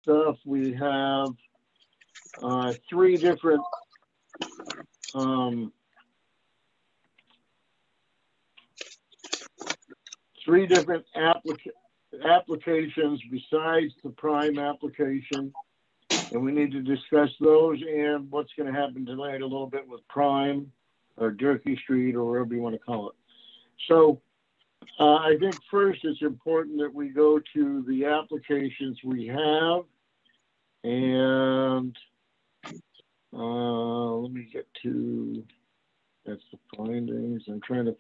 stuff. We have three different um, applications besides the prime application, and we need to discuss those and what's going to happen tonight a little bit with prime or Durkee Street or whatever you want to call it. So I think first it's important that we go to the applications we have, and let me get to, that's the findings. I'm trying to,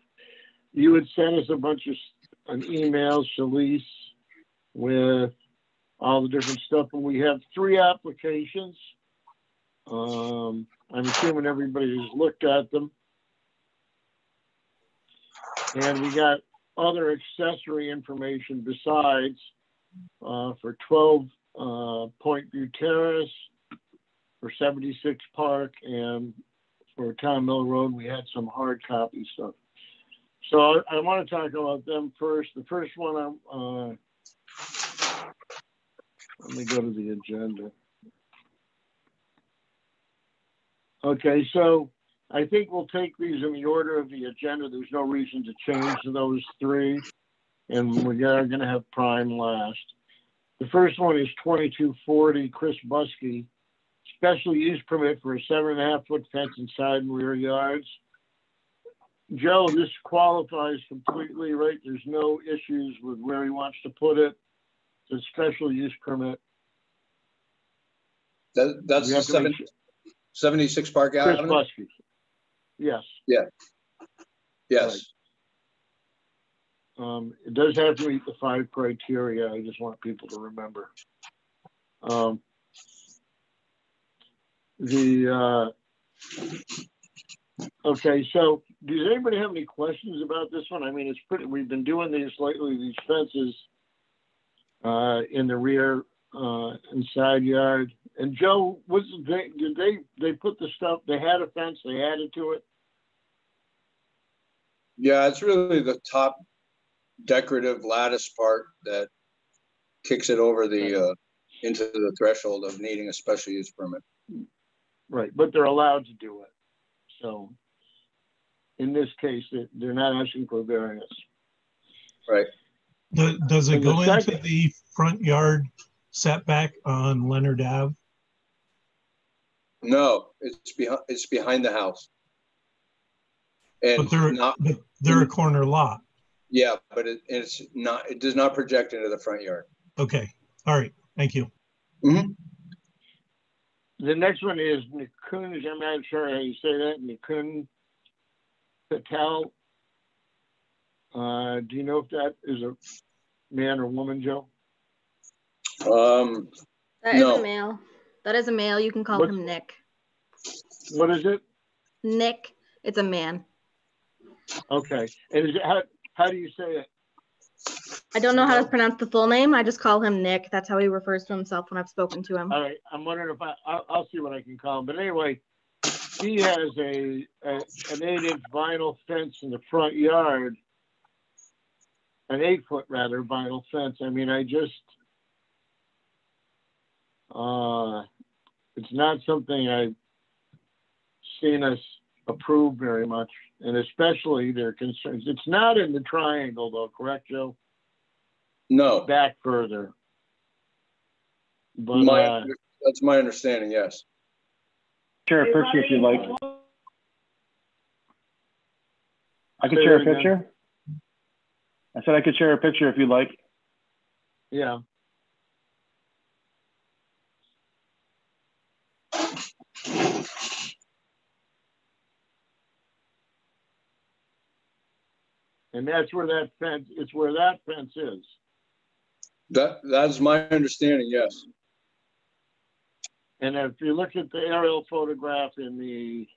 you would send us a bunch of an email, Shalise, with all the different stuff, and we have three applications. I'm assuming everybody has looked at them. And we got other accessory information besides for 12 Point View Terrace, for 76 Park, and for Town Mill Road, we had some hard copy stuff. So I want to talk about them first. The first one, let me go to the agenda. Okay, so I think we'll take these in the order of the agenda. There's no reason to change those three. And we are going to have prime last. The first one is 2240 Chris Buskey. Special use permit for a 7.5-foot fence inside and rear yards. Joe, this qualifies completely, right? There's no issues with where he wants to put it. It's a special use permit. That's the 76 Park Chris Avenue? Buskey. Yes. Yeah. Yes. Right. It does have to meet the 5 criteria. I just want people to remember. Okay, so does anybody have any questions about this one? I mean, it's pretty, we've been doing these lately, these fences in the rear and side yard. And Joe, did they put the stuff, they had a fence, they added to it? Yeah, it's really the top decorative lattice part that kicks it over the into the threshold of needing a special use permit. Right, but they're allowed to do it. So in this case, they're not asking for variance. Right. Does it go into the front yard setback on Leonard Ave? No, it's behind the house. And but they're a corner lot. Yeah, but it does not project into the front yard. Okay. All right. Thank you. Mm-hmm. The next one is Nikun, I'm not sure how you say that, Nikun Patel. Do you know if that is a man or woman, Joe? That is a male. That is a male. You can call him Nick. What is it? Nick. It's a man. Okay. And is it, how do you say it? I don't know how to pronounce the full name. I just call him Nick. That's how he refers to himself when I've spoken to him. All right. I'm wondering if I'll see what I can call him. But anyway, he has an 8-inch vinyl fence in the front yard, an 8-foot rather vinyl fence. I mean, it's not something I've seen us approve very much, and especially their concerns. It's not in the triangle though, correct, Joe? No. Back further. But that's my understanding, yes. Share a picture if you like. I could share a picture. I said I could share a picture if you like. Yeah. And that's where that fence, it's where that fence is. That's my understanding, yes. And if you look at the aerial photograph in the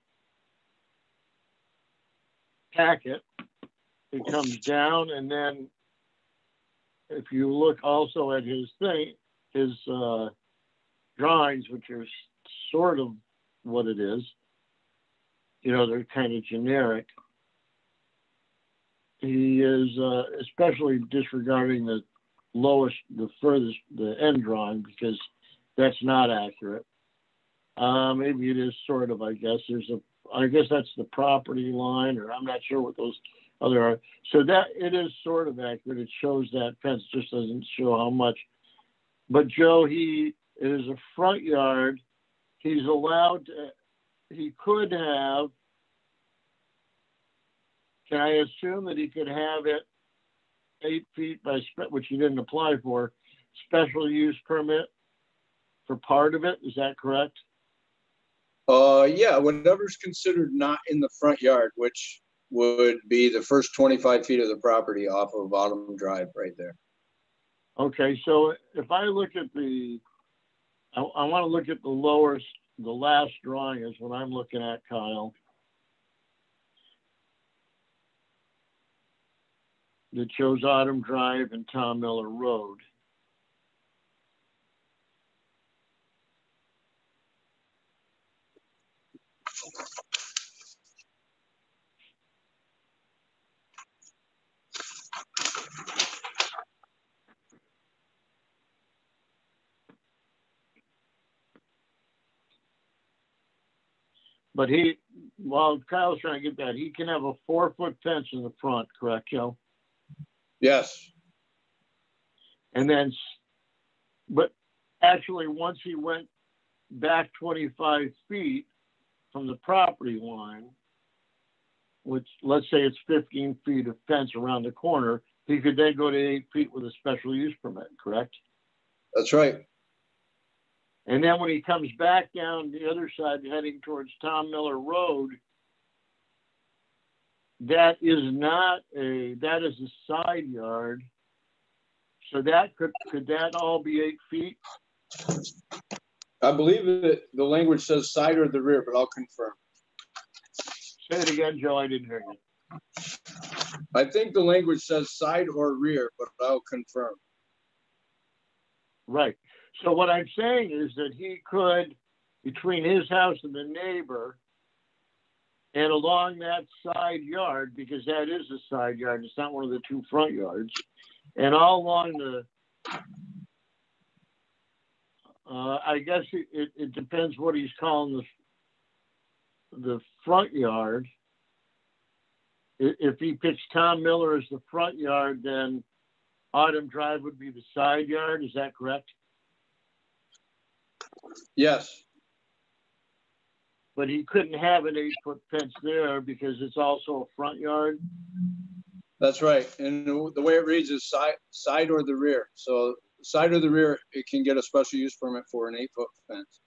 packet, it comes down, and then if you look also at his drawings, which are sort of what it is, you know, they're kind of generic. He is especially disregarding the furthest, the end drawing, because that's not accurate. Maybe it is sort of, I guess. I guess that's the property line, or I'm not sure what those other are. So that it is sort of accurate. It shows that fence, just doesn't show how much. But Joe, it is a front yard. He's allowed to, he could have, can I assume that he could have it 8 feet by, which he didn't apply for, special use permit for part of it? Is that correct? Yeah, whatever's considered not in the front yard, which would be the first 25 feet of the property off of Autumn Drive right there. Okay, so if I look at I want to look at the last drawing is what I'm looking at, Kyle. That shows Autumn Drive and Tom Miller Road. But while Kyle's trying to get that, he can have a 4-foot fence in the front, correct, Joe? Yes. And then, but actually, once he went back 25 feet from the property line, which let's say it's 15 feet of fence around the corner, he could then go to 8 feet with a special use permit, correct? That's right. And then when he comes back down the other side, heading towards Tom Miller Road, that is a side yard. So that could that all be 8 feet? I believe that the language says side or the rear, but I'll confirm. Say it again, Joe, I didn't hear you. I think the language says side or rear, but I'll confirm. Right. So what I'm saying is that he could, between his house and the neighbor, and along that side yard, because that is a side yard, it's not one of the 2 front yards, and all along I guess it depends what he's calling the front yard. If he picks Tom Miller as the front yard, then Autumn Drive would be the side yard. Is that correct? Yes. But he couldn't have an 8-foot fence there because it's also a front yard. That's right. And the way it reads is side or the rear. So side or the rear, it can get a special use permit for an 8-foot fence.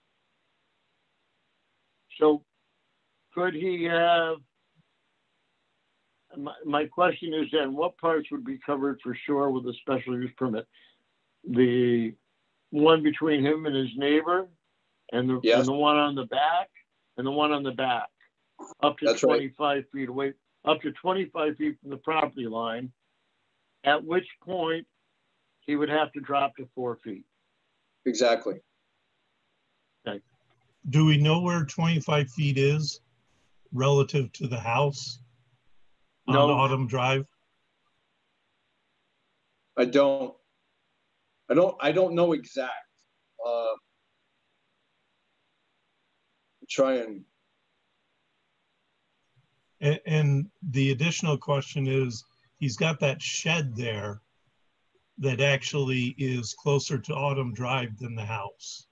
So could he have, my question is then, what parts would be covered for sure with a special use permit? The one between him and his neighbor, and the one on the back, and the one on the back, up to 25 feet away, up to 25 feet from the property line, at which point he would have to drop to 4 feet. Exactly. Okay. Do we know where 25 feet is relative to the house on Autumn Drive? I don't know exact. Try and the additional question is, he's got that shed there that actually is closer to Autumn Drive than the house.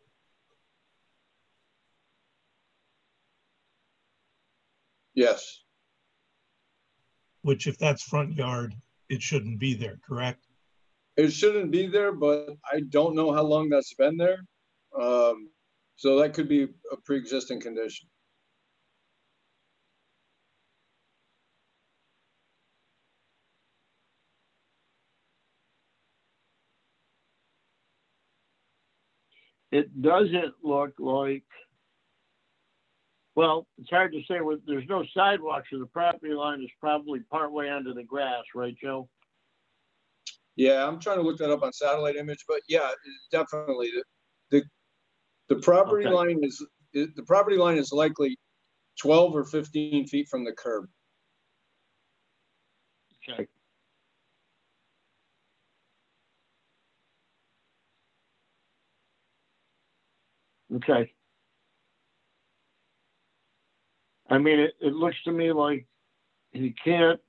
Yes. Which, if that's front yard, it shouldn't be there, correct? It shouldn't be there, but I don't know how long that's been there. So that could be a pre-existing condition. It doesn't look like, well, it's hard to say. There's no sidewalk, so the property line is probably partway under the grass, right, Joe? Yeah, I'm trying to look that up on satellite image, but yeah, definitely the property line is likely 12 or 15 feet from the curb. Okay. Okay. I mean, it looks to me like he can't,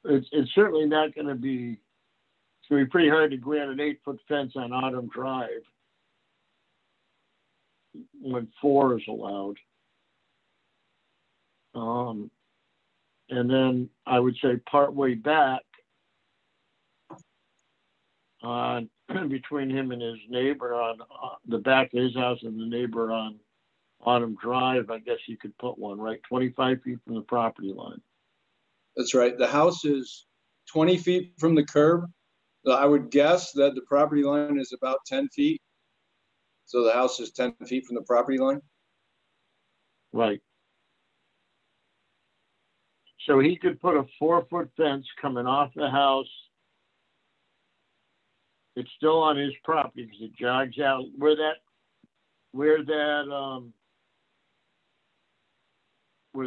it's certainly not going to be, it's going to be pretty hard to grant an 8-foot fence on Autumn Drive when 4 is allowed. And then I would say partway back on between him and his neighbor on the back of his house and the neighbor on Autumn Drive, I guess you could put one, right? 25 feet from the property line. That's right. The house is 20 feet from the curb. So I would guess that the property line is about 10 feet. So the house is 10 feet from the property line. Right. So he could put a 4-foot fence coming off the house. It's still on his property because it jogs out where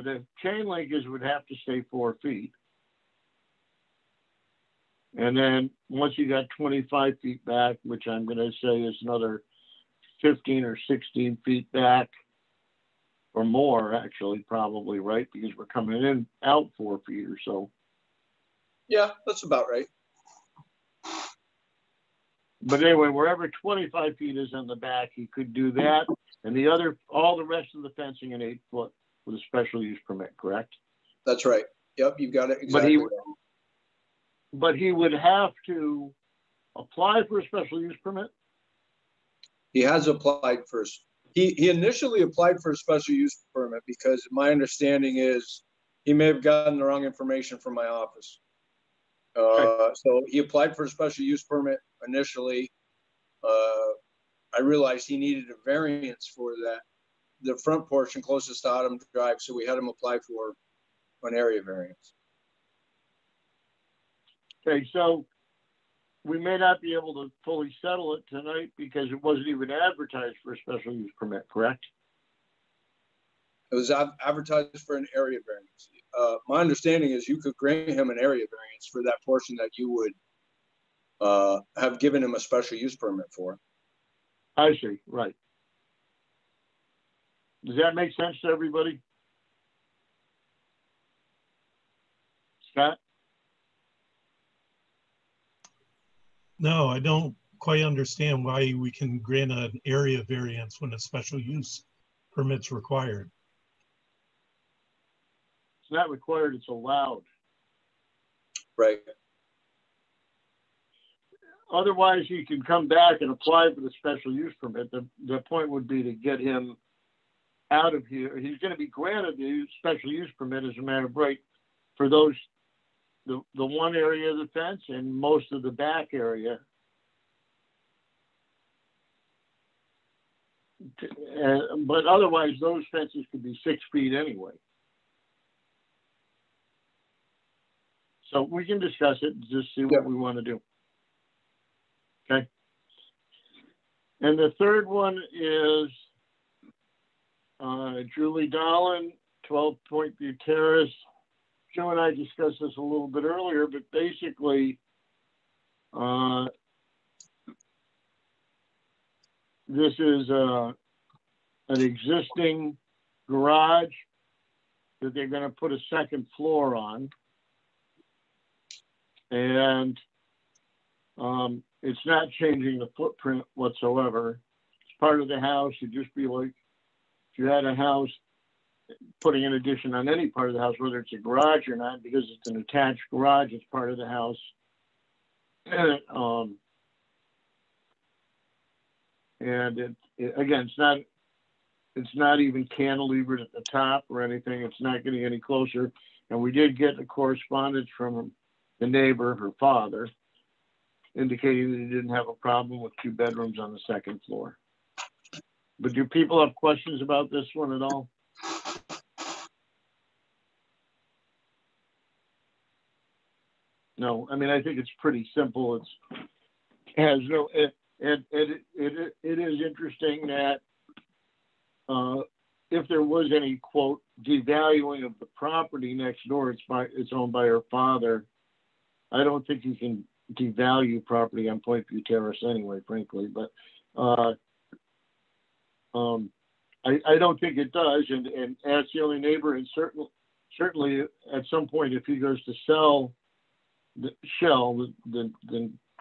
the chain link is would have to stay 4 feet. And then once you got 25 feet back, which I'm going to say is another 15 or 16 feet back, or more actually, probably, right? Because we're coming in out 4 feet or so. Yeah, that's about right. But anyway, wherever 25 feet is in the back, he could do that. And all the rest of the fencing in 8 foot with a special use permit, correct? That's right. Yep, you got it exactly. But he would have to apply for a special use permit? He has applied for, he initially applied for a special use permit because my understanding is he may have gotten the wrong information from my office. So he applied for a special use permit initially. I realized he needed a variance for the front portion closest to Autumn Drive, so we had him apply for an area variance. Okay, so we may not be able to fully settle it tonight because it wasn't even advertised for a special use permit, correct? It was advertised for an area variance. My understanding is you could grant him an area variance for that portion that you would have given him a special use permit for. I see, right. Does that make sense to everybody? Scott? No, I don't quite understand why we can grant an area variance when a special use permit's required. It's not required, it's allowed. Right. Otherwise, he can come back and apply for the special use permit. The point would be to get him out of here. He's going to be granted the special use permit as a matter of right for those, the one area of the fence and most of the back area. But otherwise, those fences could be 6 feet anyway. So we can discuss it and just see what we want to do. Okay. And the third one is Julie Dolan, 12 Point View Terrace. Joe and I discussed this a little bit earlier, but basically, this is an existing garage that they're going to put a second floor on. And it's not changing the footprint whatsoever. It's part of the house. It'd just be like if you had a house, putting an addition on any part of the house, whether it's a garage or not, because it's an attached garage, it's part of the house. And again, it's not even cantilevered at the top or anything. It's not getting any closer. And we did get a correspondence from the neighbor, her father, indicating that he didn't have a problem with 2 bedrooms on the second floor. But do people have questions about this one at all? No, I mean, I think it's pretty simple. It has no, it is interesting that if there was any, quote, devaluing of the property next door, it's owned by her father. I don't think you can devalue property on Point View Terrace anyway, frankly, but I don't think it does, and as the only neighbor, and certainly at some point, if he goes to sell the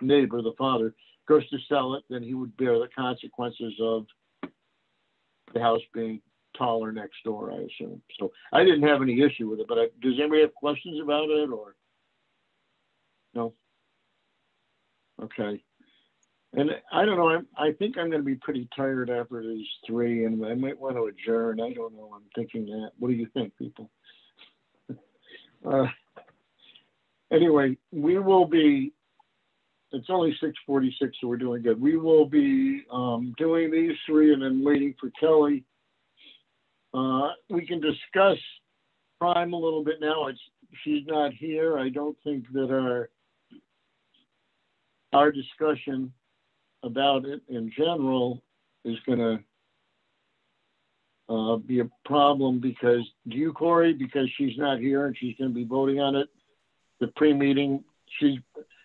neighbor, the father, goes to sell it, then he would bear the consequences of the house being taller next door, I assume. So I didn't have any issue with it, but does anybody have questions about it, or no? Okay. And I don't know, I think I'm going to be pretty tired after these three, and I might want to adjourn. I don't know. I'm thinking that. What do you think, people? Anyway, we will be, it's only 6:46, so we're doing good. We will be doing these three and then waiting for Kelly. We can discuss Prime a little bit now. She's not here. I don't think that our discussion about it in general is going to be a problem because, do you, Corey? Because she's not here and she's going to be voting on it. The pre-meeting,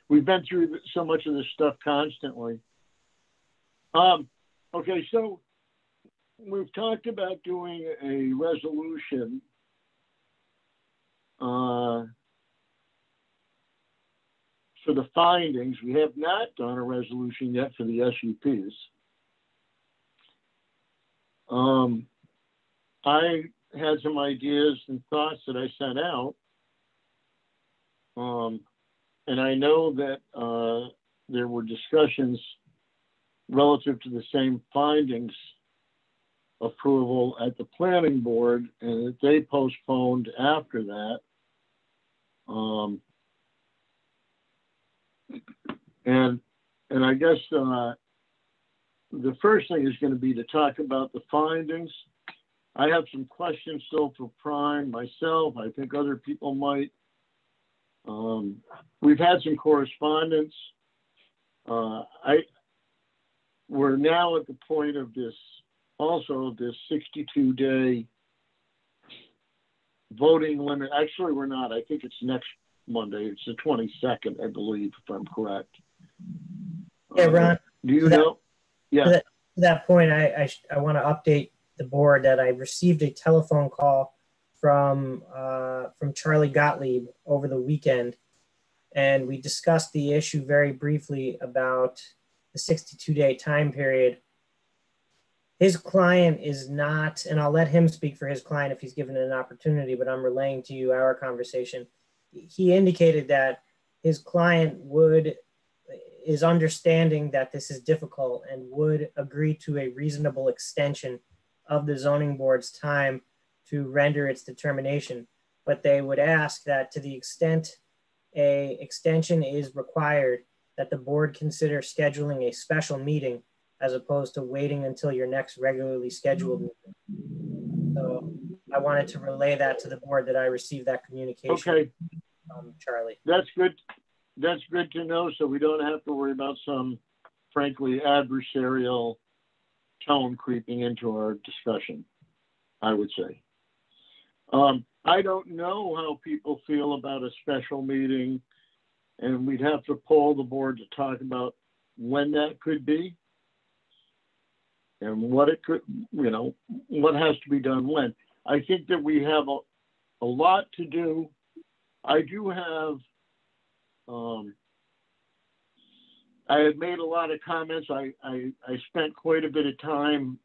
we've been through so much of this stuff constantly. Okay, so we've talked about doing a resolution for the findings. We have not done a resolution yet for the SUPs. I had some ideas and thoughts that I sent out. And I know that there were discussions relative to the same findings approval at the planning board, and that they postponed after that. And I guess the first thing is going to be to talk about the findings. I have some questions still for Prime myself. I think other people might. We've had some correspondence. We're now at the point of this 62-day voting limit. Actually, we're not. I think it's next Monday. It's the 22nd, I believe, if I'm correct. Yeah, Ron. Do you know? Yeah. To that point, I want to update the board that I received a telephone call from Charlie Gottlieb over the weekend, and we discussed the issue very briefly about the 62-day time period. His client is not, and I'll let him speak for his client if he's given an opportunity, but I'm relaying to you our conversation. He indicated that his client is understanding that this is difficult and would agree to a reasonable extension of the zoning board's time to render its determination. But they would ask that to the extent a extension is required, that the board consider scheduling a special meeting as opposed to waiting until your next regularly scheduled meeting. So I wanted to relay that to the board, that I received that communication. Okay. Charlie. That's good. That's good to know, so we don't have to worry about some, frankly, adversarial tone creeping into our discussion, I would say. I don't know how people feel about a special meeting, and we'd have to poll the board to talk about when that could be and what it could, what has to be done when. I think that we have a lot to do. I do have, I had made a lot of comments. I spent quite a bit of time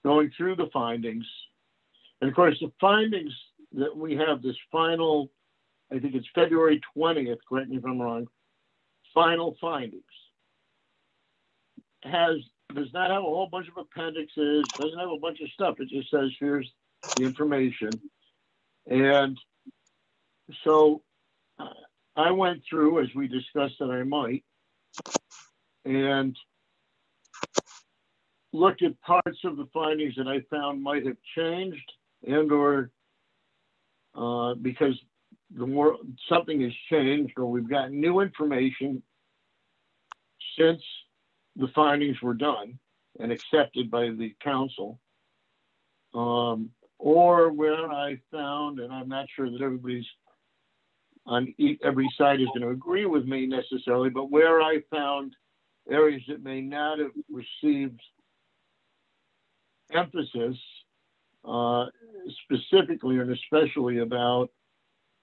going through the findings. And of course, the findings that we have, this final, I think it's February 20th, correct me if I'm wrong, final findings, does not have a whole bunch of appendixes, doesn't have a bunch of stuff. It just says, here's the information. And so I went through, as we discussed that I might, and looked at parts of the findings that I found might have changed, and or because the more something has changed, or we've got new information since the findings were done and accepted by the council, or where I found, and I'm not sure that everybody's on every side is going to agree with me necessarily, but where I found areas that may not have received emphasis, specifically and especially about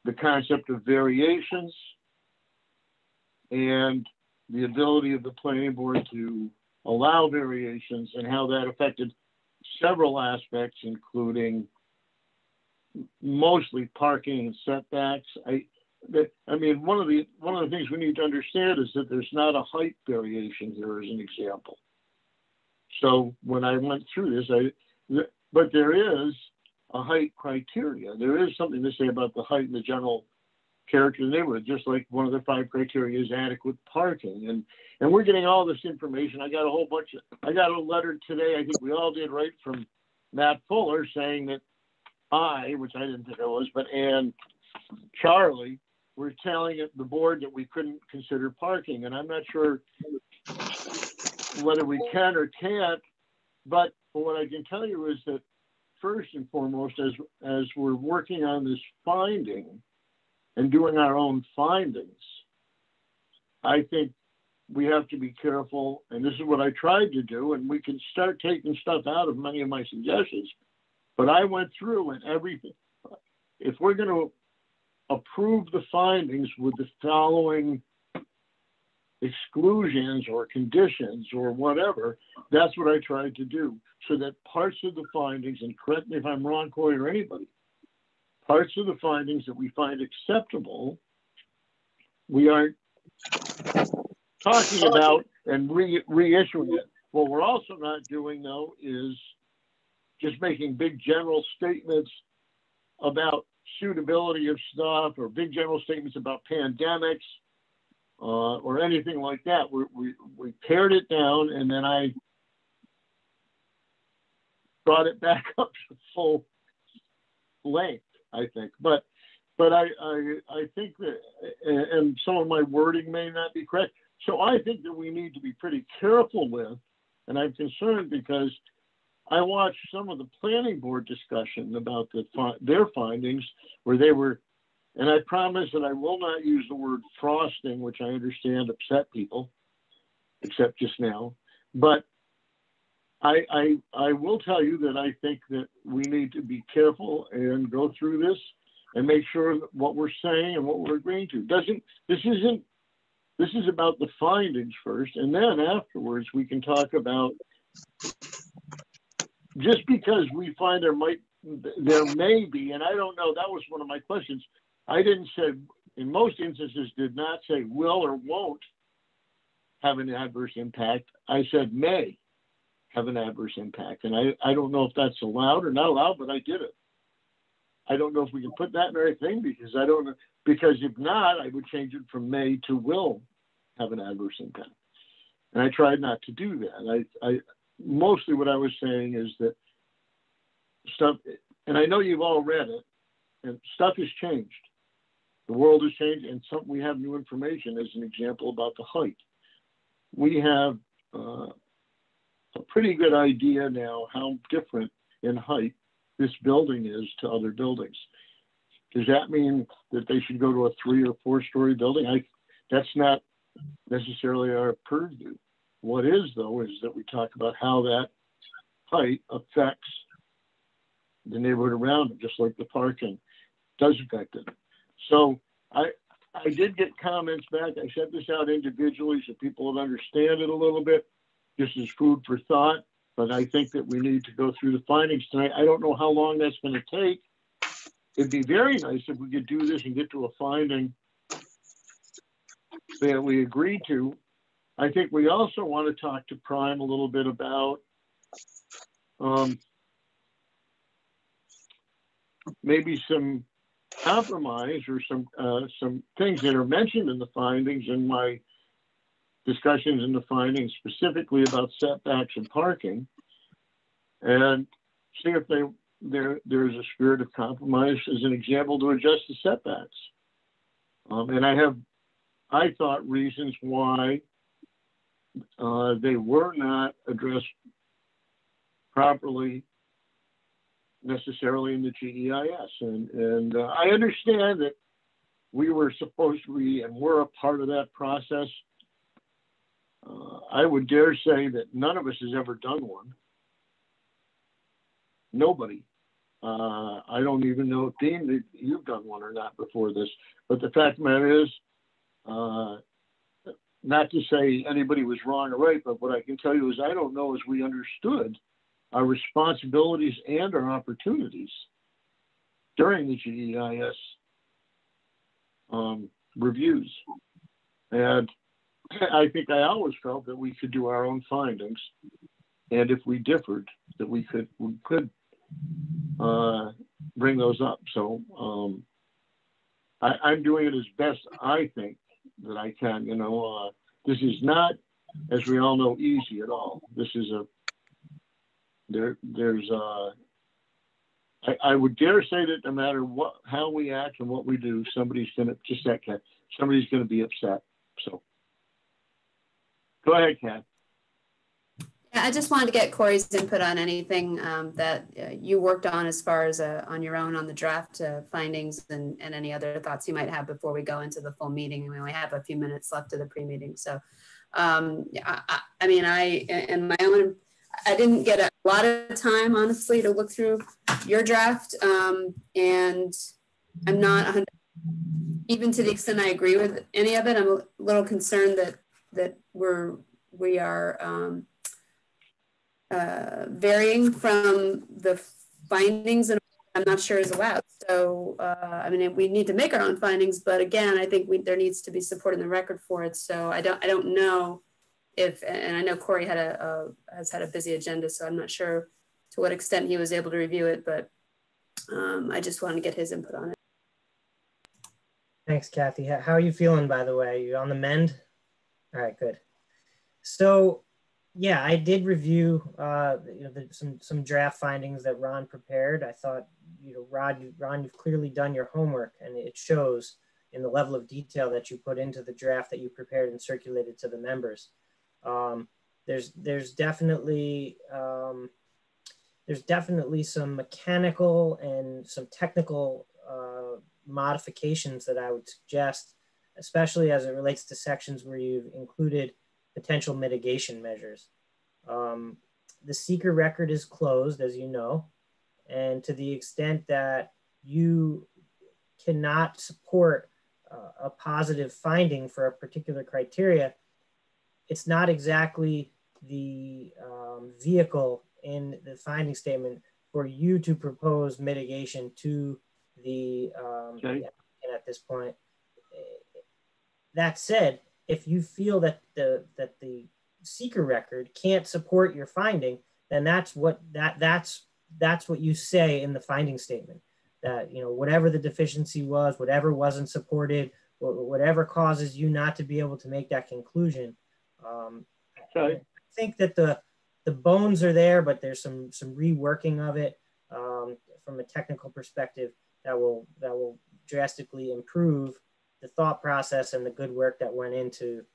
the concept of variations and the ability of the planning board to allow variations and how that affected several aspects, including mostly parking and setbacks. I mean, one of the things we need to understand is that there's not a height variation here, as an example. So when I went through this, but there is a height criteria. There is something to say about the height and the general character of the neighborhood, just like one of the 5 criteria is adequate parking. And we're getting all this information. I got a letter today, I think we all did, right, from Matt Fuller saying that which I didn't think I was, but and Charlie were telling the board that we couldn't consider parking. And I'm not sure whether we can or can't, but what I can tell you is that first and foremost, as we're working on this finding and doing our own findings, I think we have to be careful, and this is what I tried to do, and we can start taking stuff out of many of my suggestions, but I went through and everything. If we're going to approve the findings with the following exclusions or conditions or whatever, that's what I tried to do, so that parts of the findings, and correct me if I'm wrong, Corey, or anybody, parts of the findings that we find acceptable, we aren't talking about and reissuing it. What we're also not doing, though, is just making big general statements about suitability of stuff or big general statements about pandemics or anything like that. We pared it down, and then I brought it back up to full length, I think. But I think that, and some of my wording may not be correct. So I think that we need to be pretty careful with, and I'm concerned because I watched some of the planning board discussion about their findings where they were, and I promise that I will not use the word frosting, which I understand upset people, except just now. But I will tell you that I think that we need to be careful and go through this and make sure that what we're saying and what we're agreeing to this is about the findings first, and then afterwards we can talk about, just because we find there may be, and I don't know, that was one of my questions. I didn't say, in most instances, did not say will or won't have an adverse impact. I said may have an adverse impact. And I don't know if that's allowed or not allowed, but I did it. I don't know if we can put that in our thing, because I don't know, because if not, I would change it from may to will have an adverse impact. And I tried not to do that. I mostly what I was saying is that stuff, and I know you've all read it, and stuff has changed. The world has changed, and we have new information, as an example, about the height. We have a pretty good idea now how different in height this building is to other buildings. Does that mean that they should go to a 3 or 4 story building? That's not necessarily our purview. What is, though, is that we talk about how that height affects the neighborhood around it, just like the parking does affect it. So I did get comments back. I sent this out individually so people would understand it a little bit, just as food for thought. But I think that we need to go through the findings tonight. I don't know how long that's going to take. It'd be very nice if we could do this and get to a finding that we agree to. I think we also want to talk to Prime a little bit about maybe some compromise or some things that are mentioned in the findings, in my discussions in the findings, specifically about setbacks and parking, and see if there's a spirit of compromise, as an example, to adjust the setbacks. And I thought reasons why they were not addressed properly necessarily in the GEIS. And I understand that we were supposed to be, and we're a part of that process. I would dare say that none of us has ever done one. Nobody. I don't even know if Dean, if you've done one or not before this. But the fact of the matter is, not to say anybody was wrong or right, but what I can tell you is I don't know as we understood our responsibilities and our opportunities during the GEIS reviews. And I think I always felt that we could do our own findings. And if we differed, that we could bring those up. So I'm doing it as best I think that I can. You know, this is not, as we all know, easy at all. This is I would dare say that no matter how we act and what we do, somebody's gonna be upset. So go ahead, Kat. Yeah, I just wanted to get Corey's input on anything that you worked on as far as on your own on the draft findings and any other thoughts you might have before we go into the full meeting. We only have a few minutes left of the pre-meeting. So, I mean, in my own, I didn't get a lot of time, honestly, to look through your draft. And I'm not, even to the extent I agree with any of it, I'm a little concerned that we are varying from the findings, and I'm not sure is allowed. So, I mean, we need to make our own findings, but again, I think there needs to be support in the record for it. So I don't know if, and I know Corey has had a busy agenda, so I'm not sure to what extent he was able to review it, but I just want to get his input on it. Thanks, Kathy. How are you feeling, by the way? Are you on the mend? All right, good. So, yeah, I did review some draft findings that Ron prepared. I thought, Ron, you've clearly done your homework, and it shows in the level of detail that you put into the draft that you prepared and circulated to the members. There's definitely some mechanical and some technical modifications that I would suggest, especially as it relates to sections where you've included potential mitigation measures. The seeker record is closed, as you know, and to the extent that you cannot support a positive finding for a particular criteria, it's not exactly the vehicle in the finding statement for you to propose mitigation to the applicant at this point. That said, if you feel that the seeker record can't support your finding, then that's what you say in the finding statement. That, whatever the deficiency was, whatever wasn't supported, whatever causes you not to be able to make that conclusion. I think that the bones are there, but there's some reworking of it from a technical perspective that will drastically improve the thought process and the good work that went into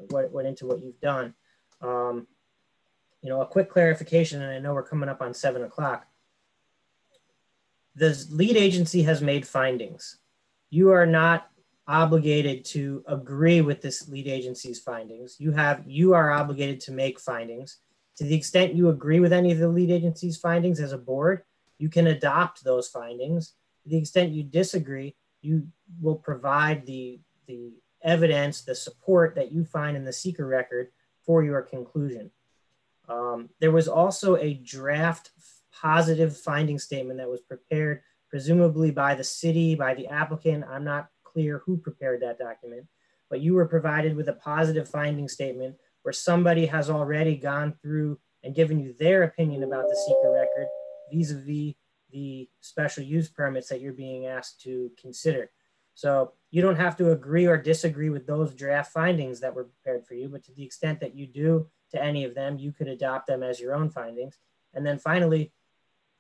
what you've done. A quick clarification, and I know we're coming up on 7 o'clock. The lead agency has made findings. You are not obligated to agree with this lead agency's findings. You are obligated to make findings. To the extent you agree with any of the lead agency's findings as a board, you can adopt those findings. To the extent you disagree, you will provide the evidence, the support that you find in the seeker record for your conclusion. There was also a draft positive finding statement that was prepared, presumably by the city, by the applicant. I'm not clear who prepared that document, but you were provided with a positive finding statement where somebody has already gone through and given you their opinion about the seeker record vis-a-vis the special use permits that you're being asked to consider. So you don't have to agree or disagree with those draft findings that were prepared for you, but to the extent that you do to any of them, you could adopt them as your own findings. And then finally,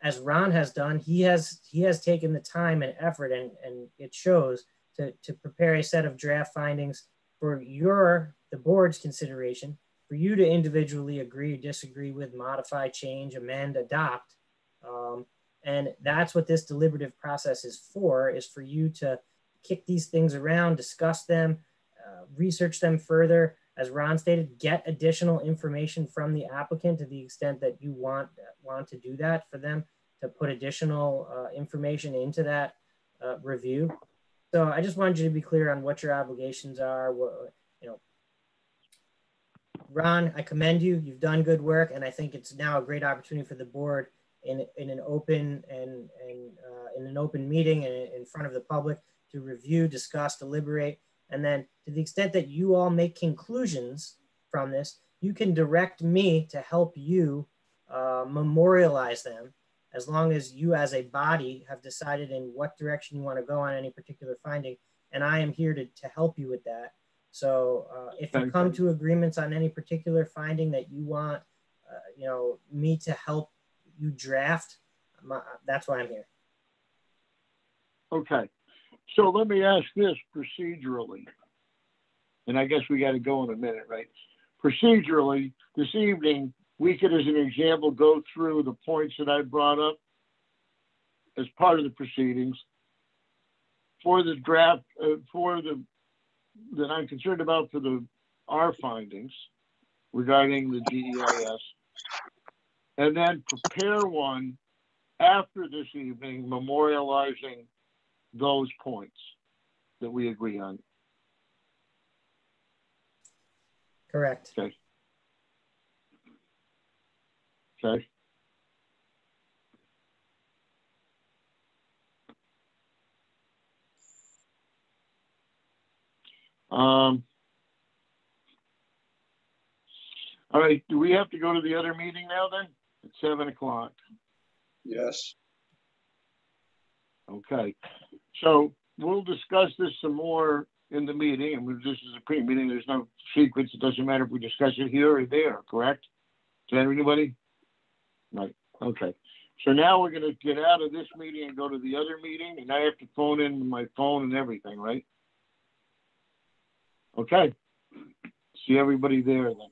as Ron has done, he has taken the time and effort, and it shows, to prepare a set of draft findings for the board's consideration, for you to individually agree or disagree with, modify, change, amend, adopt. And that's what this deliberative process is for you to kick these things around, discuss them, research them further, as Ron stated, get additional information from the applicant to the extent that you want to do that for them, to put additional information into that review. So I just wanted you to be clear on what your obligations are. Ron, I commend you. You've done good work, and I think it's now a great opportunity for the board in an open and in an open meeting and in front of the public to review, discuss, deliberate, and then to the extent that you all make conclusions from this, you can direct me to help you memorialize them, as long as you as a body have decided in what direction you want to go on any particular finding. And I am here to help you with that. So if you come to agreements on any particular finding that you want, me to help you draft, that's why I'm here. Okay. So let me ask this procedurally, and I guess we got to go in a minute, right? Procedurally, this evening, we could, as an example, go through the points that I brought up as part of the proceedings for the draft, that I'm concerned about for our findings regarding the GEIS, and then prepare one after this evening memorializing those points that we agree on. Correct. Okay. Okay. All right, do we have to go to the other meeting now then? At 7 o'clock. Yes. Okay, so we'll discuss this some more in the meeting, and this is a pre-meeting. There's no secrets. It doesn't matter if we discuss it here or there, correct? Is that anybody? Right, okay. So now we're gonna get out of this meeting and go to the other meeting, and I have to phone in my phone and everything, right? Okay, see everybody there then.